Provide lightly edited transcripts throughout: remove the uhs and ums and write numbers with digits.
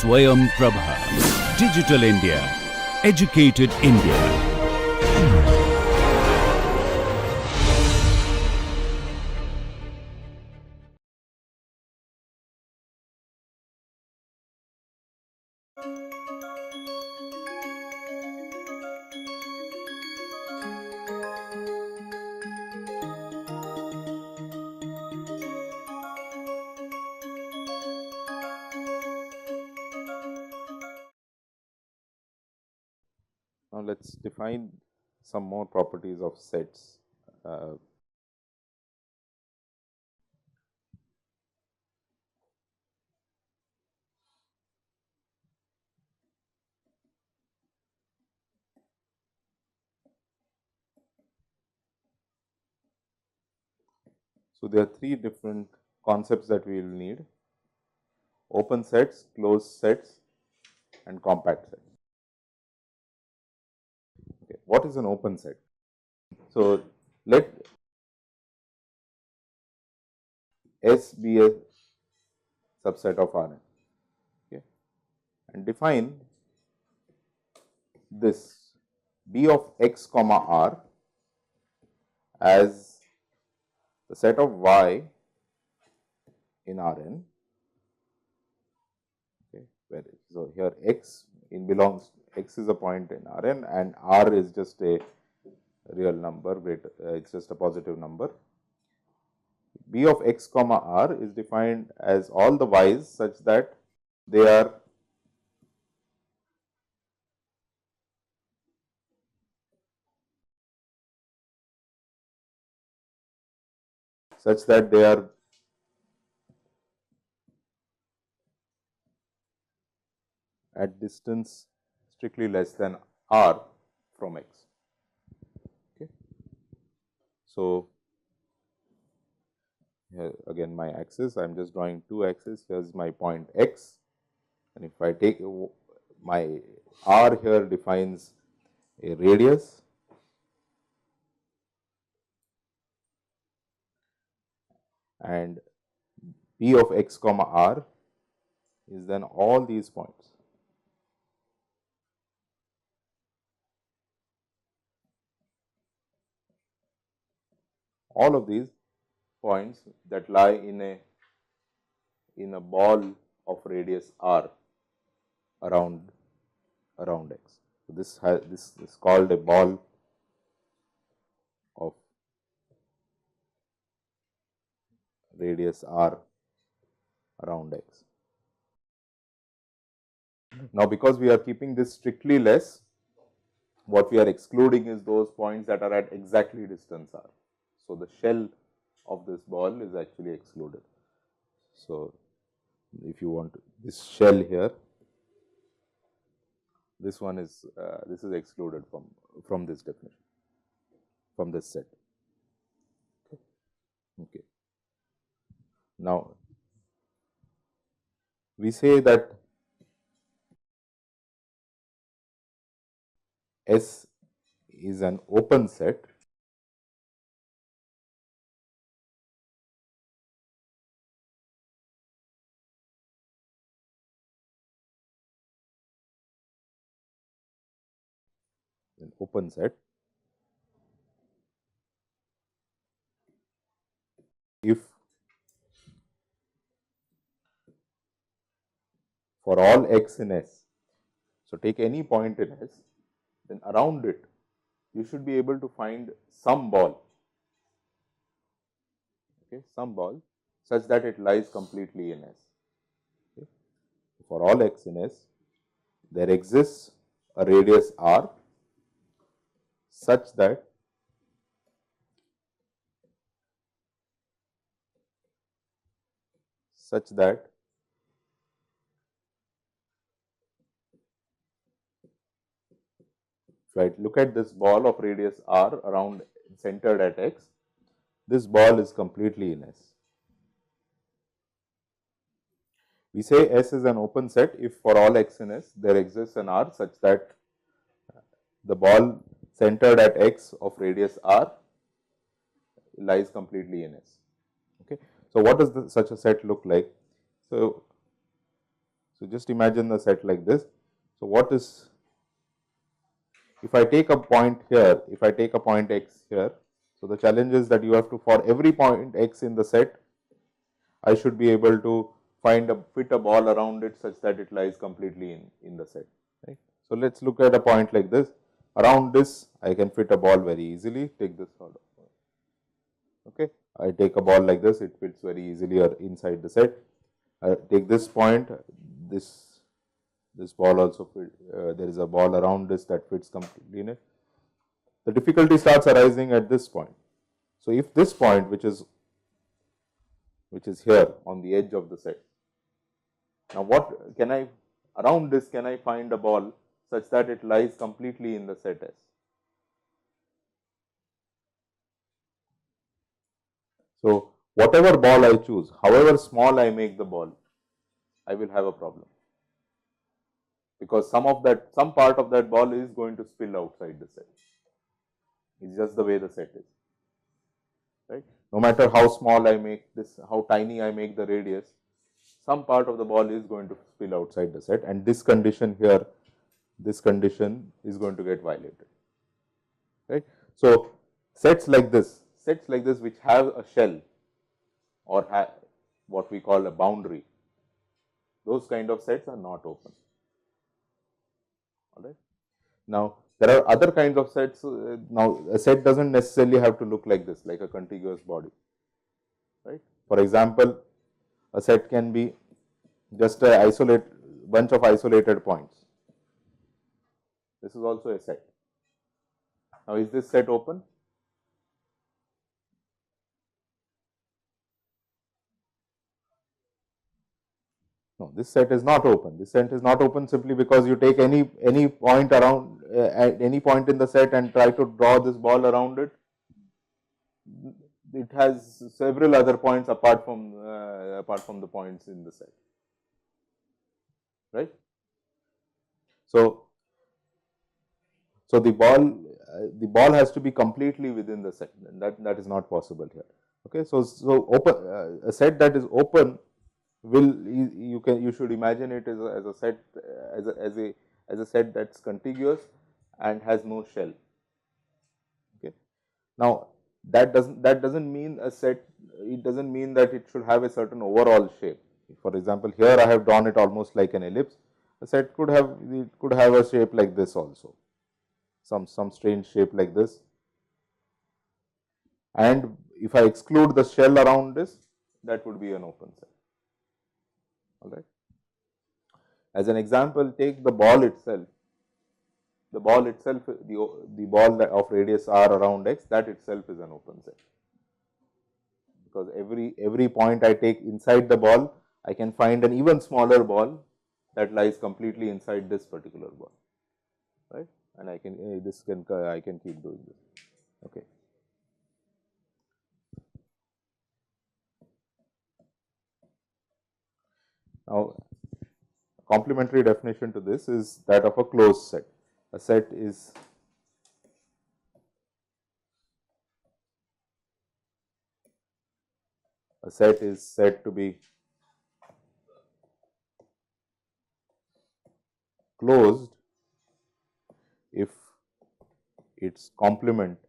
Swayam Prabha. Digital India. Educated India. Now let's define some more properties of sets. So there are three different concepts that we will need: open sets, closed sets, and compact sets. Okay. What is an open set? So let S be a subset of Rn, okay, and define this B of x comma R as the set of Y in Rn. Okay, so here x belongs, x is a point in Rn and R is just a real number, it's just a positive number. B of x comma R is defined as all the y's such that they are at distance strictly less than R from x. Okay. So here again my axis, I am just drawing two axes. Here is my point x, and if I take my R here defines a radius, and B of x comma R is then all these points. All of these points that lie in a ball of radius R around x. So this is called a ball of radius R around x. Now, because we are keeping this strictly less, what we are excluding is those points that are at exactly distance R. So the shell of this ball is actually excluded. So if you want this shell here, this one is this is excluded from this definition, from this set. Okay. Now we say that S is an open set if for all x in S. So take any point in S, then around it you should be able to find some ball, okay, some ball such that it lies completely in S. Okay. For all x in S, there exists a radius R such that if I look at this ball of radius R around centered at x, this ball is completely in S. We say S is an open set if for all x in S there exists an R such that the ball centered at x of radius R lies completely in S. Okay. So what does such a set look like? So So, just imagine the set like this. So, what is, if I take a point here, if I take a point x here, so the challenge is that you have to, for every point x in the set, I should be able to fit a ball around it such that it lies completely in the set. Right. So, let us look at a point like this. Around this, I can fit a ball very easily. Take this sort of. Okay. I take a ball like this, it fits very easily or inside the set. I take this point, this ball also fit, there is a ball around this that fits completely in it. The difficulty starts arising at this point. So, if this point which is here on the edge of the set, now what can I, around this can I find a ball such that it lies completely in the set S? So, whatever ball I choose, however small I make the ball, I will have a problem, because some part of that ball is going to spill outside the set. It's just the way the set is, right. No matter how small I make this, how tiny I make the radius, some part of the ball is going to spill outside the set, and this condition here, this condition is going to get violated, right. So, sets like this which have a shell or have what we call a boundary, those kind of sets are not open. All right. Now, there are other kinds of sets. Now, a set does not necessarily have to look like this, like a contiguous body, right. For example, a set can be just a bunch of isolated points. This is also a set. Now, is this set open? No, this set is not open. This set is not open simply because you take any point around at any point in the set and try to draw this ball around it. It has several other points apart from the points in the set, right? So, the ball has to be completely within the set, and that is not possible here. Okay, so open a set that is open will, you should imagine it as a set, as a set that's contiguous and has no shell. Okay. Now, that doesn't mean a set, it doesn't mean that it should have a certain overall shape. For example, here I have drawn it almost like an ellipse. A set could have a shape like this also, some strange shape like this. And if I exclude the shell around this, that would be an open set. All right. As an example, take the ball itself. The ball itself, the ball of radius r around x, that itself is an open set, because every point I take inside the ball, I can find an even smaller ball that lies completely inside this particular ball, right? And I can I can keep doing this. Okay. Now, complementary definition to this is that of a closed set. A set is said to be closed if its complement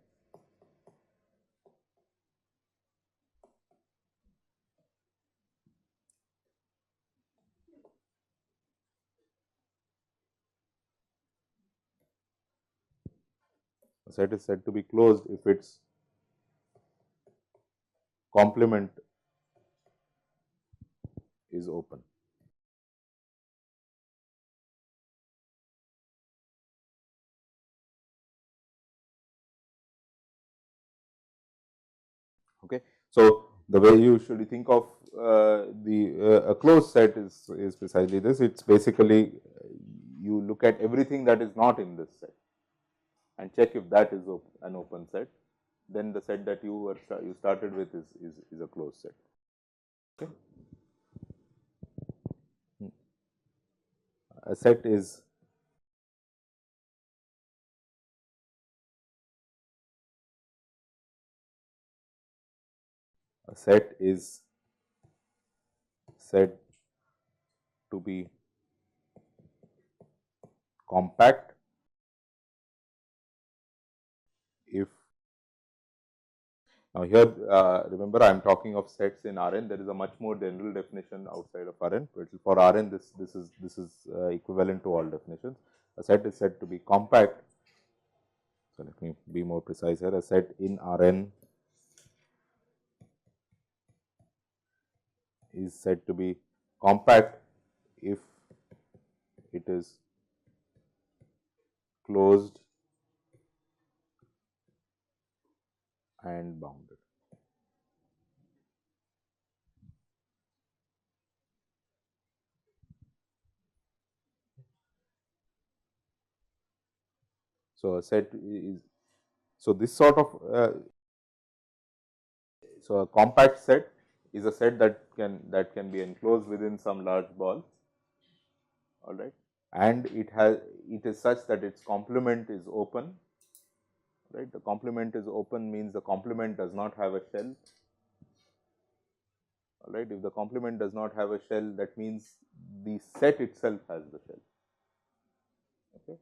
a set is said to be closed if its complement is open. Okay. So, the way you should think of a closed set is precisely this. It is basically you look at everything that is not in this set and check if that is an open set. Then the set that you started with is a closed set. Okay. A set is said to be compact if, now here remember I am talking of sets in Rn. There is a much more general definition outside of Rn, but for Rn this is equivalent to all definitions. A set is said to be compact. So let me be more precise here. A set in Rn is said to be compact if it is closed and bounded. So a set is, so this sort of so a compact set is a set that can be enclosed within some large ball, all right, and it is such that its complement is open, right. The complement is open means the complement does not have a shell, all right. If the complement does not have a shell, that means the set itself has the shell. Okay.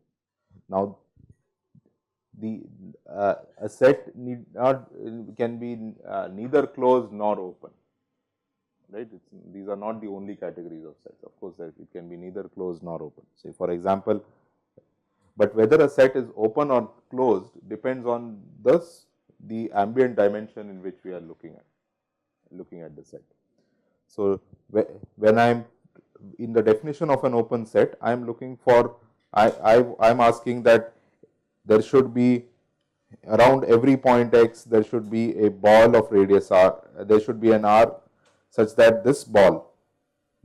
Now the a set need not can be neither closed nor open, right. These are not the only categories of sets. Of course, it can be neither closed nor open. Say for example, but whether a set is open or closed depends on the ambient dimension in which we are looking at the set. So when I am in the definition of an open set, I am looking for I am asking that there should be around every point x, there should be a ball of radius r, there should be an r such that this ball,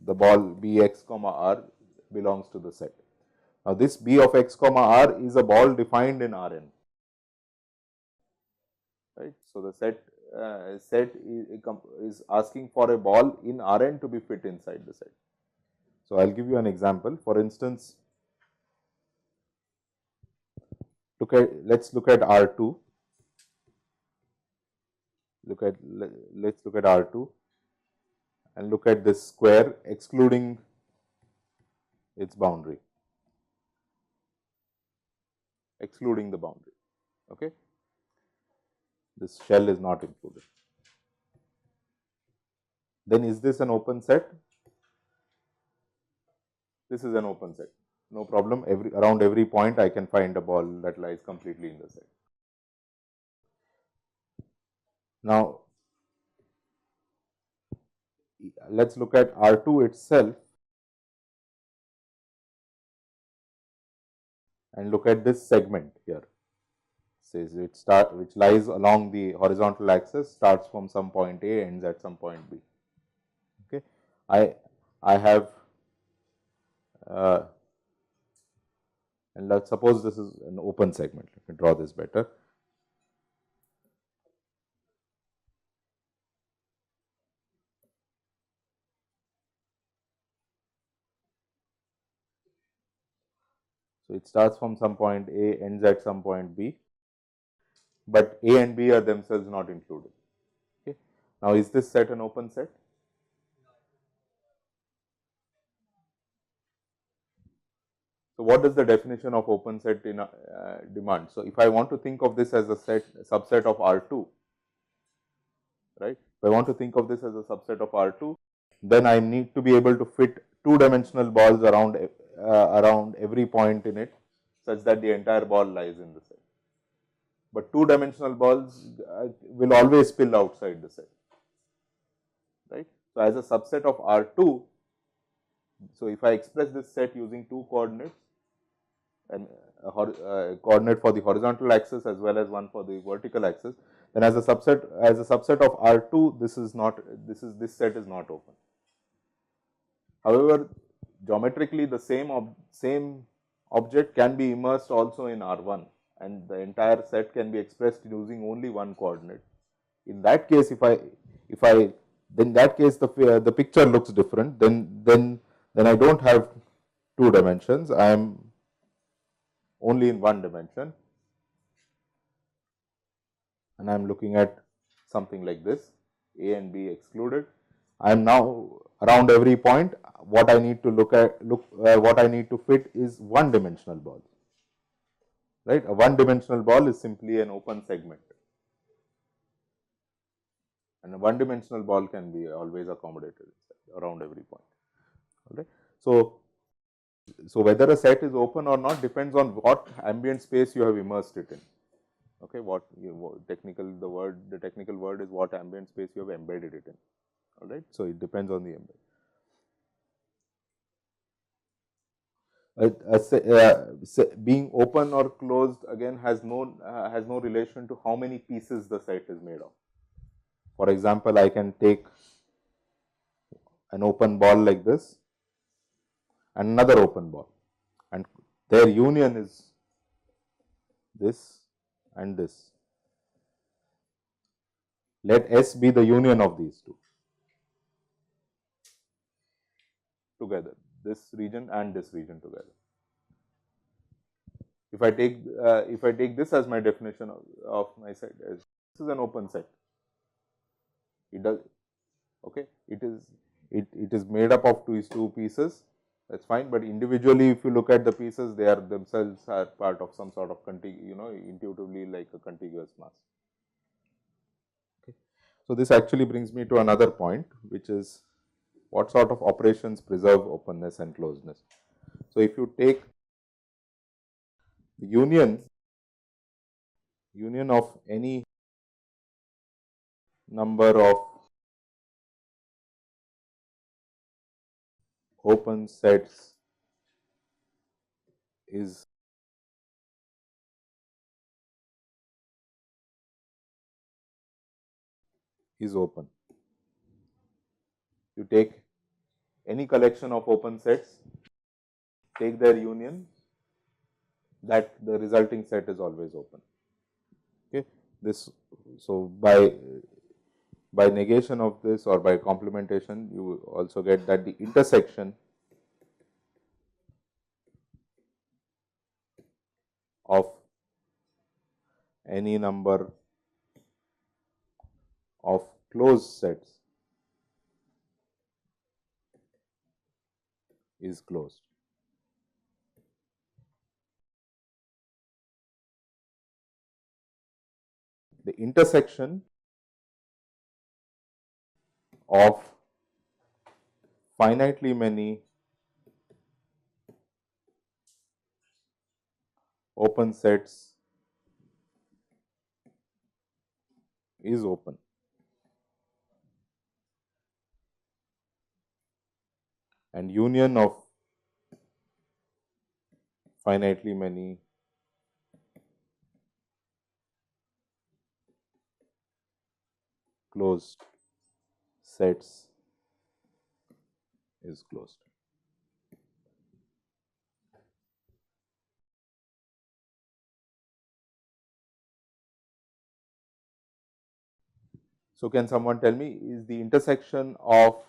the ball bx comma r, belongs to the set. Now this b of x comma r is a ball defined in Rn, right. So the set is asking for a ball in Rn to be fit inside the set. So I'll give you an example. For instance, let's look at R2. Let's look at R2 and look at this square excluding its boundary, excluding the boundary. Okay, this shell is not included. Then is this an open set? This is an open set. No problem. Around every point I can find a ball that lies completely in the set. Now let's look at R2 itself and look at this segment here. Says which lies along the horizontal axis, starts from some point A, ends at some point B. Okay, I have and let's suppose this is an open segment. Let me draw this better. So it starts from some point A, ends at some point B, but A and B are themselves not included. Okay. Now is this set an open set? So what does the definition of open set in demand? So if I want to think of this as a subset of R2, right? If I want to think of this as a subset of R2, then I need to be able to fit two-dimensional balls around every point in it, such that the entire ball lies in the set. But two-dimensional balls will always spill outside the set, right? So as a subset of R2, so if I express this set using two coordinates, and a coordinate for the horizontal axis as well as one for the vertical axis, then as a subset of R2, this set is not open. However, geometrically the same object can be immersed also in R1, and the entire set can be expressed using only one coordinate. In that case, in that case the picture looks different. Then I don't have two dimensions. I am only in one dimension, and I am looking at something like this, A and B excluded. I am now around every point. what I need to what I need to fit is one dimensional ball, right? A one dimensional ball is simply an open segment, and a one dimensional ball can be always accommodated around every point. Okay. So whether a set is open or not depends on what ambient space you have immersed it in. Okay, the technical word is what ambient space you have embedded it in. All right, so it depends on the embed. Being open or closed again has no relation to how many pieces the set is made of. For example, I can take an open ball like this and another open ball, and their union is this and this. Let S be the union of these two together, this region and this region together. If I take this as my definition of my set, as this is an open set. It does, okay. It is made up of two pieces. That's fine, but individually, if you look at the pieces, they are themselves are part of some sort of intuitively like a contiguous mass. Okay. So this actually brings me to another point, which is what sort of operations preserve openness and closedness. So if you take the union of any number of open sets is open. You take any collection of open sets, take their union, that the resulting set is always open. Okay. So by negation of this or by complementation, you also get that the intersection of any number of closed sets is closed. The intersection of finitely many open sets is open. And union of finitely many closed sets is closed. So, can someone tell me, is the intersection of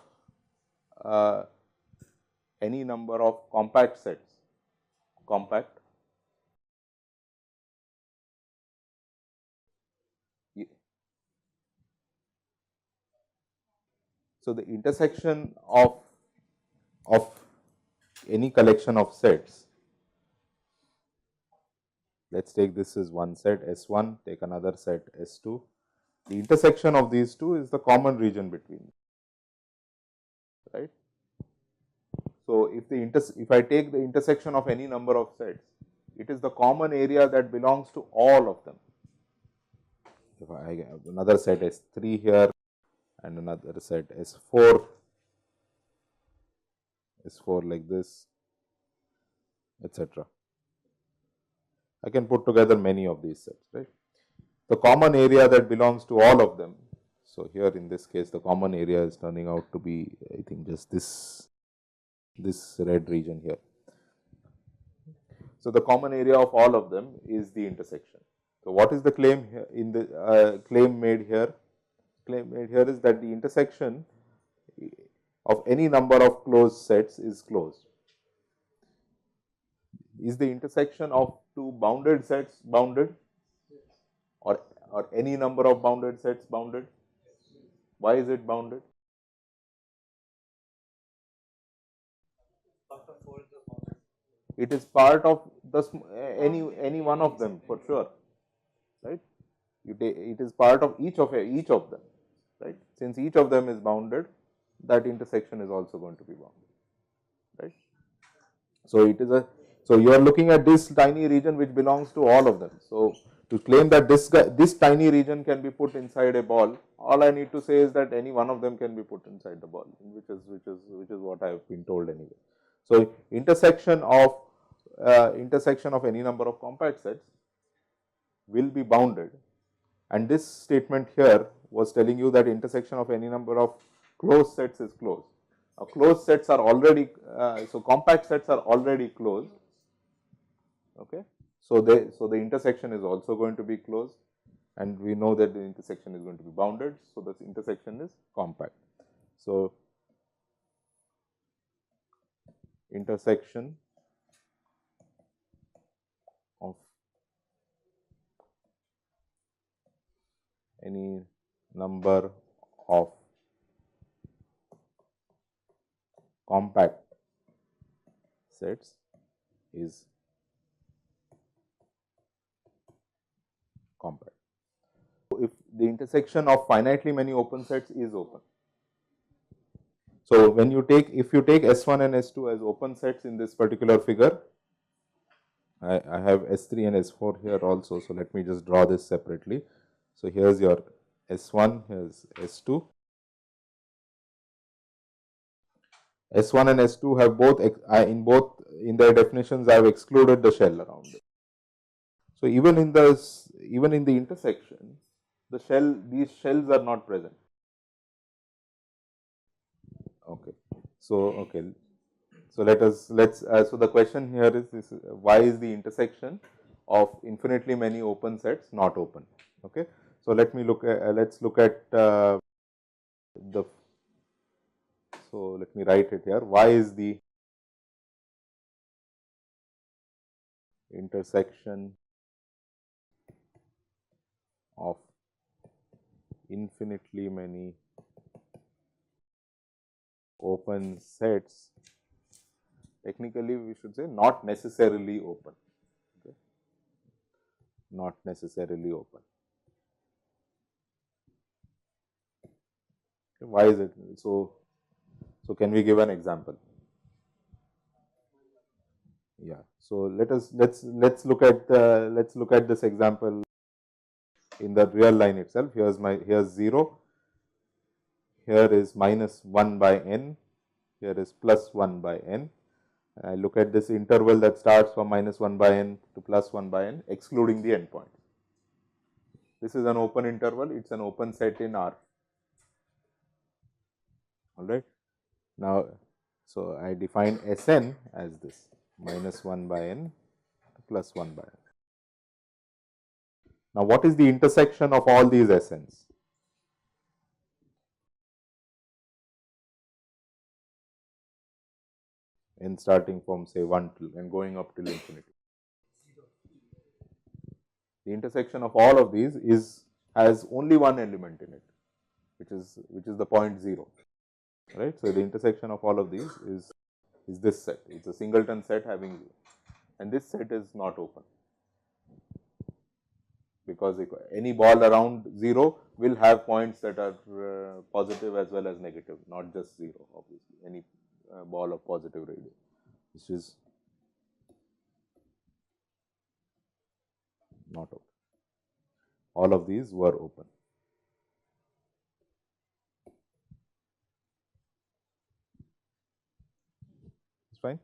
any number of compact sets compact? So, the intersection of any collection of sets, let us take this as one set S1, take another set S2. The intersection of these two is the common region between them, right. So, if I take the intersection of any number of sets, it is the common area that belongs to all of them. If I have another set S3 here and another set S4 like this, etc. I can put together many of these sets, right. The common area that belongs to all of them. So, here in this case, the common area is turning out to be, I think, just this red region here. So, the common area of all of them is the intersection. So, what is the claim here in the claim made here? Claim made here is that the intersection of any number of closed sets is closed. Is the intersection of two bounded sets bounded, or any number of bounded sets bounded? Why is it bounded? It is part of the any one of them for sure, right? It is part of each of them, right? Since each of them is bounded, that intersection is also going to be bounded, right? So it is a so you are looking at this tiny region which belongs to all of them. So to claim that this tiny region can be put inside a ball, all I need to say is that any one of them can be put inside the ball, which is what I have been told anyway. So intersection of any number of compact sets will be bounded, and this statement here was telling you that intersection of any number of closed sets is closed. Now, closed sets are already so compact sets are already closed. Okay, so the intersection is also going to be closed, and we know that the intersection is going to be bounded. So this intersection is compact. So intersection of any number of compact sets is compact. So if the intersection of finitely many open sets is open. So when you take, if you take S1 and S2 as open sets in this particular figure, I have S3 and S4 here also. So let me just draw this separately. So here's your S1, here's S2. S1 and S2 have both in their definitions I have excluded the shell around it. So even in the intersection, these shells are not present. Okay. So so so the question here is why is the intersection of infinitely many open sets not open? Okay. So let's look at so let me write it here. Why is the intersection of infinitely many open sets, technically we should say not necessarily open, okay? Not necessarily open. Okay. Why is it so? So can we give an example? Yeah. So let's look at this example in the real line itself. Here's 0. Here is minus 1 by n. Here is plus 1 by n. I look at this interval that starts from minus 1 by n to plus 1 by n, excluding the endpoint. This is an open interval. It's an open set in R. All right. Now, so I define Sn as this minus 1 by n plus 1 by n. Now, what is the intersection of all these Sns? In starting from say 1 and going up till infinity. The intersection of all of these has only one element in it, which is the point 0, right? So the intersection of all of these is this set. It's a singleton set having 0, and this set is not open because any ball around 0 will have points that are positive as well as negative, not just 0. Obviously, any ball of positive radius, which is not open. All of these were open. It's fine.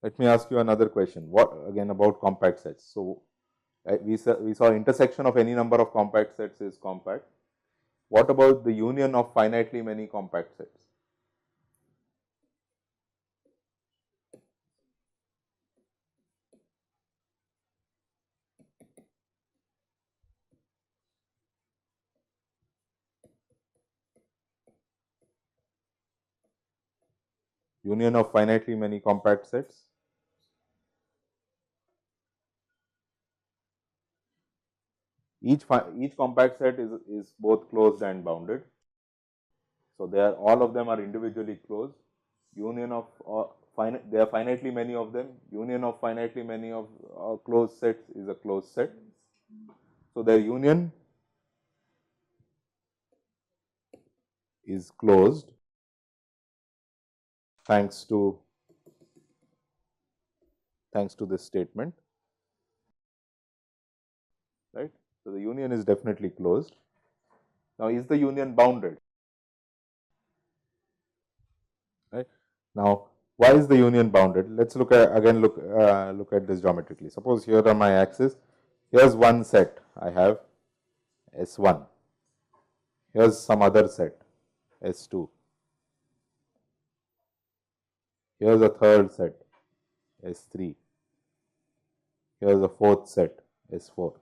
Let me ask you another question. What again about compact sets? So we saw intersection of any number of compact sets is compact. What about the union of finitely many compact sets? Union of finitely many compact sets. Each compact set is both closed and bounded. So they are, all of them are individually closed. Union of there are finitely many of them. Union of finitely many of closed sets is a closed set. So their union is closed thanks to this statement, right? So the union is definitely closed. Now, is the union bounded? Right. Now, why is the union bounded? Let's look at again look at this geometrically. Suppose here on my axis, here's one set I have S1. Here's some other set S2. Here's a third set S3. Here's a fourth set S4.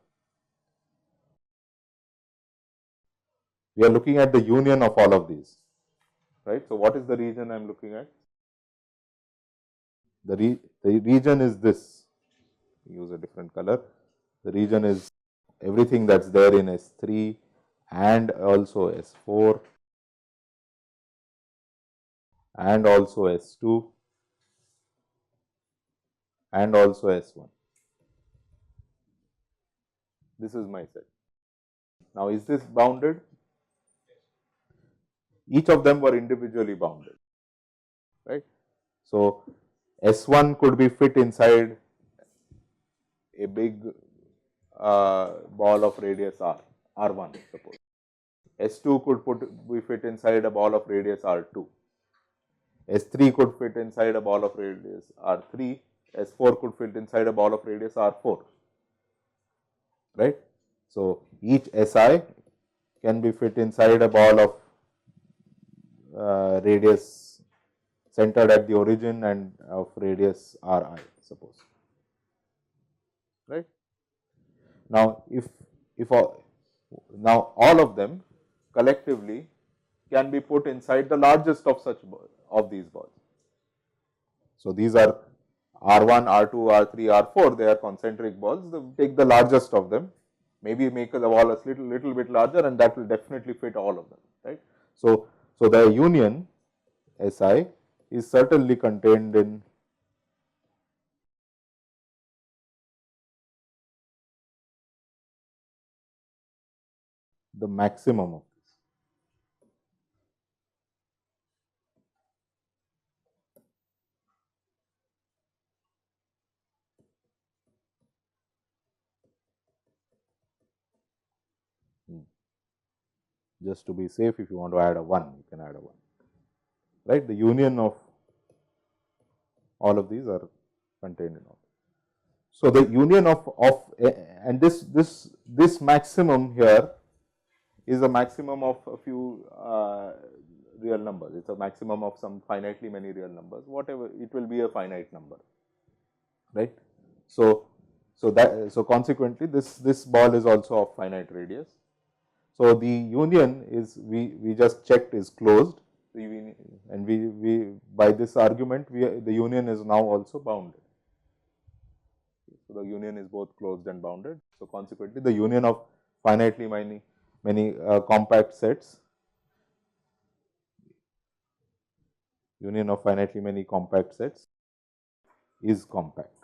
We are looking at the union of all of these, right? So, what is the region I'm looking at? The region is this. Use a different color. The region is everything that's there in S3 and also S4 and also S2 and also S1. This is my set. Now, is this bounded? Each of them were individually bounded, right? So, S1 could be fit inside a big ball of radius R, R1 suppose. S2 could be fit inside a ball of radius R2. S3 could fit inside a ball of radius R3. S4 could fit inside a ball of radius R4, right? So, each SI can be fit inside a ball of radius centered at the origin and of radius Ri, suppose, right? Now, if now all of them collectively can be put inside the largest of such of these balls. So, these are R1, R2, R3, R4, they are concentric balls. Take the largest of them, maybe make the ball a little bit larger, and that will definitely fit all of them, right? So, the union SI is certainly contained in the maximum of this. Just to be safe, if you want to add a 1, you can add a 1, right? The union of all of these are contained in all. So, the union of and this maximum here is a maximum of a few real numbers. It is a maximum of some finitely many real numbers, whatever, it will be a finite number, right. So, consequently this ball is also of finite radius. So, the union is we just checked is closed, and we by this argument the union is now also bounded. So, the union is both closed and bounded. So, consequently the union of finitely many compact sets, union of finitely many compact sets is compact.